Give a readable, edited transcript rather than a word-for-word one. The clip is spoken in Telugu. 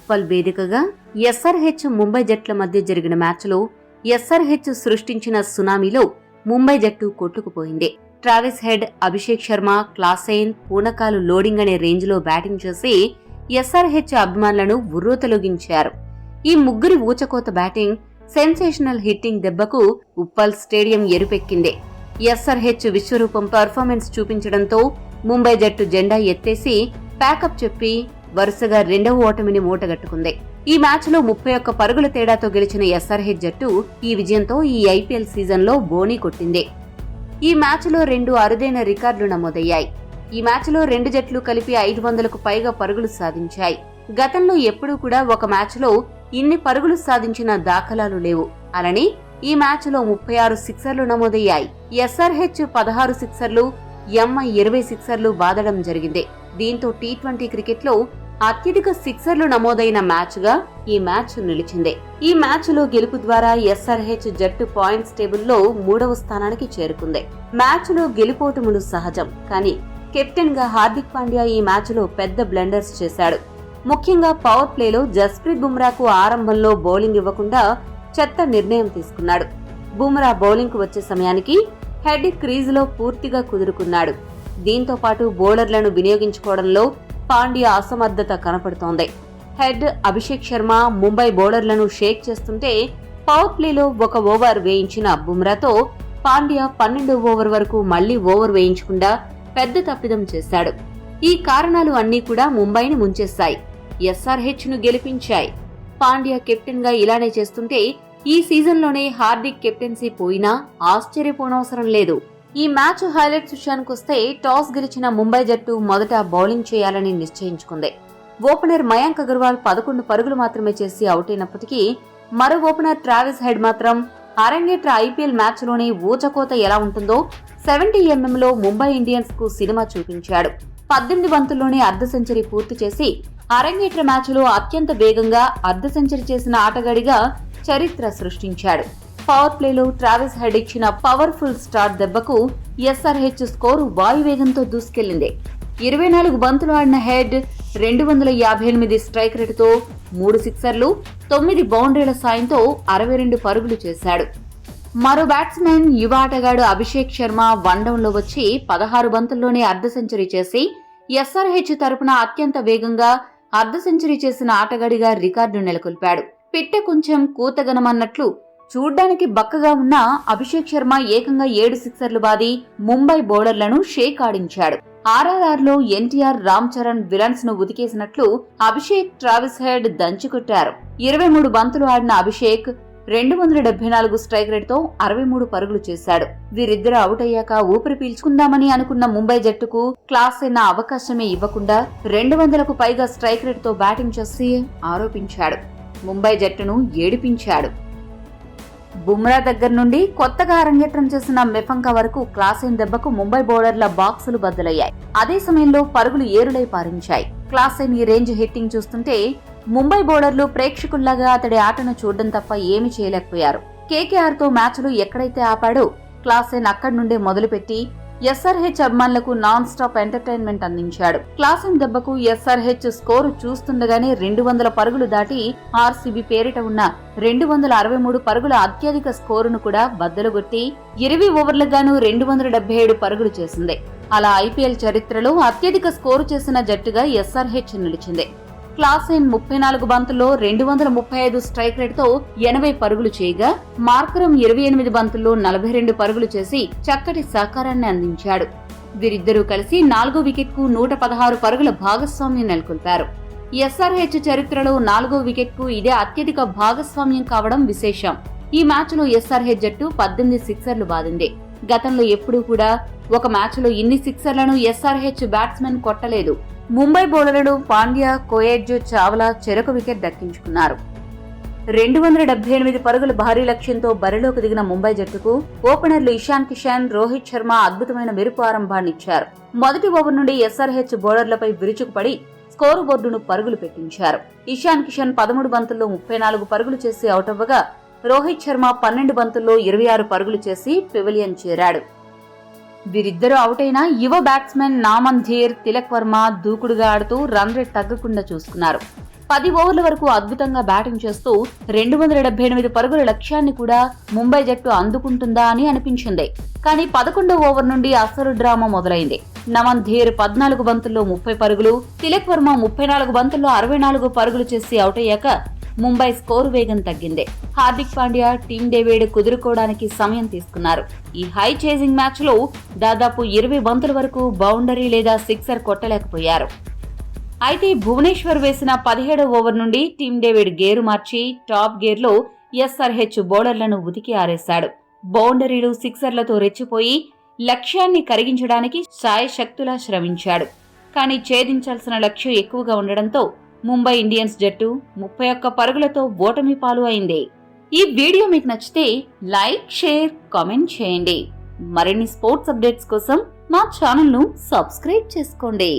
ఉప్పల్ వేదికగా ఎస్ఆర్హెచ్ ముంబై జట్ల మధ్య జరిగిన మ్యాచ్లో ఎస్ఆర్హెచ్ సృష్టించిన సునామీలో ముంబై జట్టు కొట్టుకుపోయింది. Travis Head, Abhishek Sharma, Klaasen, పూనకాలు లోడింగ్ అనే రేంజ్లో బ్యాటింగ్ చేసి ఎస్ఆర్హెచ్ అభిమానులను ఉర్రూతలొగించారు. ఈ ముగ్గురి ఊచకోత బ్యాటింగ్, సెన్సేషనల్ హిట్టింగ్ దెబ్బకు ఉప్పల్ స్టేడియం ఎరుపెక్కింది. ఎస్ఆర్హెచ్ విశ్వరూపం పర్ఫార్మెన్స్ చూపించడంతో ముంబై జట్టు జెండా ఎత్తేసి ప్యాకప్ చెప్పి వరుసగా రెండవ ఓటమిని మూటగట్టుకుంది. ఈ మ్యాచ్లో 31 పరుగుల తేడాతో గెలిచిన ఎస్ఆర్హెచ్ జట్టు ఈ విజయంతో ఈ ఐపీఎల్ సీజన్లో బోనీ కొట్టింది. ఈ మ్యాచ్లో 2 అరుదైన రికార్డులు నమోదయ్యాయి. ఈ మ్యాచ్లో 2 జట్లు కలిపి 500కు పైగా పరుగులు సాధించాయి. గతంలో ఎప్పుడూ కూడా ఒక మ్యాచ్లో ఇన్ని పరుగులు సాధించిన దాఖలాలు లేవు. అలానే ఈ మ్యాచ్లో 36 సిక్సర్లు నమోదయ్యాయి. ఎస్ఆర్హెచ్ 16 సిక్సర్లు, ఎంఐ 20 సిక్సర్లు బాదడం జరిగింది. దీంతో టీ20 క్రికెట్లో అత్యధిక సిక్సర్లు నమోదైన మ్యాచ్గా ఈ మ్యాచ్ నిలిచింది. ఈ మ్యాచ్లో గెలుపు ద్వారా ఎస్ఆర్హెచ్ జట్టు పాయింట్స్ టేబుల్లో 3వ స్థానానికి చేరుకుంది. మ్యాచ్లో గెలుపోటములు సహజం, కానీ కెప్టెన్ గా హార్దిక్ పాండ్యా ఈ మ్యాచ్లో పెద్ద బ్లెండర్స్ చేశాడు. ముఖ్యంగా పవర్ ప్లేలో జస్ప్రీత్ బుమ్రాకు ఆరంభంలో బౌలింగ్ ఇవ్వకుండా చెత్త నిర్ణయం తీసుకున్నాడు. బుమ్రా బౌలింగ్ కు వచ్చే సమయానికి హెడ్ క్రీజులో పూర్తిగా కుదురుకున్నాడు. దీంతో పాటు బౌలర్లను వినియోగించుకోవడంలో పాండ్యా అసమర్థత కనపడుతోంది. హెడ్, అభిషేక్ శర్మ ముంబై బౌలర్లను షేక్ చేస్తుంటే పవర్ ప్లేలో 1 ఓవర్ వేయించిన బుమ్రాతో పాండ్యా 12వ ఓవర్ వరకు మళ్లీ ఓవర్ వేయించకుండా పెద్ద తప్పిదం చేశాడు. ఈ కారణాలు అన్నీ కూడా ముంబైని ముంచేశాయి, ఎస్ఆర్హెచ్ ను గెలిపించాయి. పాండ్యా కెప్టెన్ గా ఇలానే చేస్తుంటే ఈ సీజన్లోనే హార్దిక్ కెప్టెన్సీ పోయినా ఆశ్చర్యపోనవసరం లేదు. ఈ మ్యాచ్ హైలైట్స్ విషయానికొస్తే టాస్ గెలిచిన ముంబై జట్టు మొదట బౌలింగ్ చేయాలని నిశ్చయించుకుంది. ఓపెనర్ మయాంక్ అగర్వాల్ 11 పరుగులు మాత్రమే చేసి అవుట్ అయినప్పటికీ మరో ఓపెనర్ ట్రావిస్ హెడ్ మాత్రం అరంగేట్ర ఐపీఎల్ మ్యాచ్లోనే ఊచకోత ఎలా ఉంటుందో 70mm ముంబై ఇండియన్స్ కు సినిమా చూపించాడు. 18 బంతుల్లోనే అర్ధ సెంచరీ పూర్తి చేసి అరంగేట్ర మ్యాచ్లో అత్యంత వేగంగా అర్ధ సెంచరీ చేసిన ఆటగాడిగా చరిత్ర సృష్టించాడు. పవర్ ప్లేలో ట్రావిస్ హెడ్ ఇచ్చిన పవర్ఫుల్ స్టార్ట్ దెబ్బకు ఎస్ఆర్హెచ్ స్కోరు వాయువేగంతో దూసుకెళ్లింది. 24 బంతులు ఆడిన హెడ్ 258 స్ట్రైక్ రేటుతో 3 సిక్సర్లు, 9 బౌండరీల సాయంతో 62 పరుగులు చేశాడు. మరో బ్యాట్స్మెన్ యువ ఆటగాడు అభిషేక్ శర్మ వన్డౌన్లో వచ్చి 16 బంతుల్లోనే అర్ధ సెంచరీ చేసి ఎస్ఆర్హెచ్ తరపున అత్యంత వేగంగా అర్ధ సెంచరీ చేసిన ఆటగాడిగా రికార్డు నెలకొల్పాడు. పిట్ట కొంచెం కూతగనమన్నట్లు చూడ్డానికి బక్కగా ఉన్న అభిషేక్ శర్మ ఏకంగా 7 సిక్సర్లు బాది ముంబై బౌలర్లను షేక్ ఆడించాడు. ఆర్ఆర్ఆర్లో ఎన్టీఆర్, రామ్ చరణ్ విలన్స్ ను ఉతికేసినట్లు అభిషేక్, ట్రావిస్ హెడ్ దంచుకొట్టారు. 23 బంతులు ఆడిన అభిషేక్ 274 స్ట్రైక్ రేట్తో 63 పరుగులు చేశాడు. వీరిద్దరూ అవుట్ అయ్యాక ఊపిరి పీల్చుకుందామని అనుకున్న ముంబై జట్టుకు క్లాస్ అయిన అవకాశమే ఇవ్వకుండా 200కు పైగా స్ట్రైక్ రేట్తో బ్యాటింగ్ చేసి ఆరోపించాడు. ముంబై జట్టును ఏడిపించాడు. బుమ్రా దగ్గర నుండి కొత్తగా అరంగేట్రం చేసిన మెఫంకా వరకు క్లాసెన్ దెబ్బకు ముంబై బౌలర్ల బాక్సులు బద్దలయ్యాయి. అదే సమయంలో పరుగులు ఏరులై పారించాయి. క్లాసెన్ ఈ రేంజ్ హిట్టింగ్ చూస్తుంటే ముంబై బౌలర్లు ప్రేక్షకుల్లాగా అతడి ఆటను చూడడం తప్ప ఏమీ చేయలేకపోయారు. కేకేఆర్ తో మ్యాచ్లు ఎక్కడైతే ఆపాడో క్లాసెన్ అక్కడి నుండే మొదలుపెట్టి ఎస్ఆర్హెచ్ అభిమానులకు నాన్ స్టాప్ ఎంటర్టైన్మెంట్ అందించాడు. క్లాసెన్ దెబ్బకు ఎస్ఆర్హెచ్ స్కోరు చూస్తుండగానే 200 పరుగులు దాటి ఆర్సీబీ పేరిట ఉన్న 263 పరుగుల అత్యధిక స్కోరును కూడా బద్దలుగొట్టి 20 ఓవర్లకు గాను 277 పరుగులు చేసింది. అలా ఐపీఎల్ చరిత్రలో అత్యధిక స్కోరు చేసిన జట్టుగా ఎస్ఆర్హెచ్ నిలిచింది. క్లాసెన్ 34 బంతుల్లో 235 స్ట్రైక్ రేట్తో 80 పరుగులు చేయగా మార్కరం 28 బంతుల్లో 42 పరుగులు చేసి చక్కటి సహకారాన్ని అందించాడు. వీరిద్దరూ కలిసి 4వ వికెట్కు 116 పరుగుల భాగస్వామ్యం నెలకొల్పారు. ఎస్ఆర్హెచ్ చరిత్రలో 4వ వికెట్కు ఇదే అత్యధిక భాగస్వామ్యం కావడం విశేషం. ఈ మ్యాచ్లో ఎస్ఆర్హెచ్ జట్టు 18 సిక్సర్లు బాదింది. గతంలో ఎప్పుడూ కూడా ఒక మ్యాచ్లో ఇన్ని సిక్సర్లను ఎస్ఆర్హెచ్ బ్యాట్స్మెన్ కొట్టలేదు. ముంబై బౌలర్లు పాండ్యా, కోయెజ్, చావ్లా చెరొక వికెట్ దక్కించుకున్నారు. 278 పరుగుల భారీ లక్ష్యంతో బరిలోకి దిగిన ముంబై జట్టుకు ఓపెనర్లు ఇషాన్ కిషన్, రోహిత్ శర్మ అద్భుతమైన మెరుపు ఆరంభాన్నిచ్చారు. మొదటి ఓవర్ నుండి ఎస్ఆర్హెచ్ బౌలర్లపై విరుచుకుపడి స్కోరు బోర్డును పరుగులు పెట్టించారు. ఇషాన్ కిషన్ 13 బంతుల్లో 34 పరుగులు చేసి అవుట్ అవ్వగా రోహిత్ శర్మ 12 బంతుల్లో 26 పరుగులు చేసి పెవిలియన్ చేరాడు. వీరిద్దరూ అవుట్ అయిన యువ బ్యాట్స్మెన్ నామన్ ధీర్, తిలక్ వర్మ దూకుడుగా ఆడుతూ రన్ రేట్ తగ్గకుండా చూసుకున్నారు. 10 ఓవర్ల వరకు అద్భుతంగా బ్యాటింగ్ చేస్తూ 278 పరుగుల లక్ష్యాన్ని కూడా ముంబై జట్టు అందుకుంటుందా అని అనిపించింది. కానీ 11వ ఓవర్ నుండి అసలు డ్రామా మొదలైంది. నమన్ ధీర్ 14 బంతుల్లో 30 పరుగులు, తిలక్ వర్మ 34 బంతుల్లో 64 పరుగులు చేసి అవుట్ అయ్యాక ముంబై స్కోరు వేగం తగ్గింది. హార్దిక్ పాండ్యా, టీమ్ డేవిడ్ కుదురుకోవడానికి సమయం తీసుకున్నారు. ఈ హై చేజింగ్ మ్యాచ్ లో దాదాపు 20 బంతుల వరకు బౌండరీ లేదా సిక్సర్ కొట్టలేకపోయారు. అయితే భువనేశ్వర్ వేసిన 17వ ఓవర్ నుండి టీమ్ డేవిడ్ గేరు మార్చి టాప్ గేర్లో ఎస్ఆర్హెచ్ బౌలర్లను ఉతికి ఆరేశాడు. బౌండరీలు, సిక్సర్లతో రెచ్చిపోయి లక్ష్యాన్ని కరిగించడానికి శాయశక్తులా శ్రమించాడు. కానీ ఛేదించాల్సిన లక్ష్యం ఎక్కువగా ఉండడంతో ముంబై ఇండియన్స్ జట్టు 31 పరుగులతో ఓటమి పాలు అయింది. ఈ వీడియో మీకు నచ్చితే లైక్, షేర్, కామెంట్ చేయండి. మరిన్ని స్పోర్ట్స్ అప్డేట్స్ కోసం మా ఛానల్ ను సబ్స్క్రైబ్ చేసుకోండి.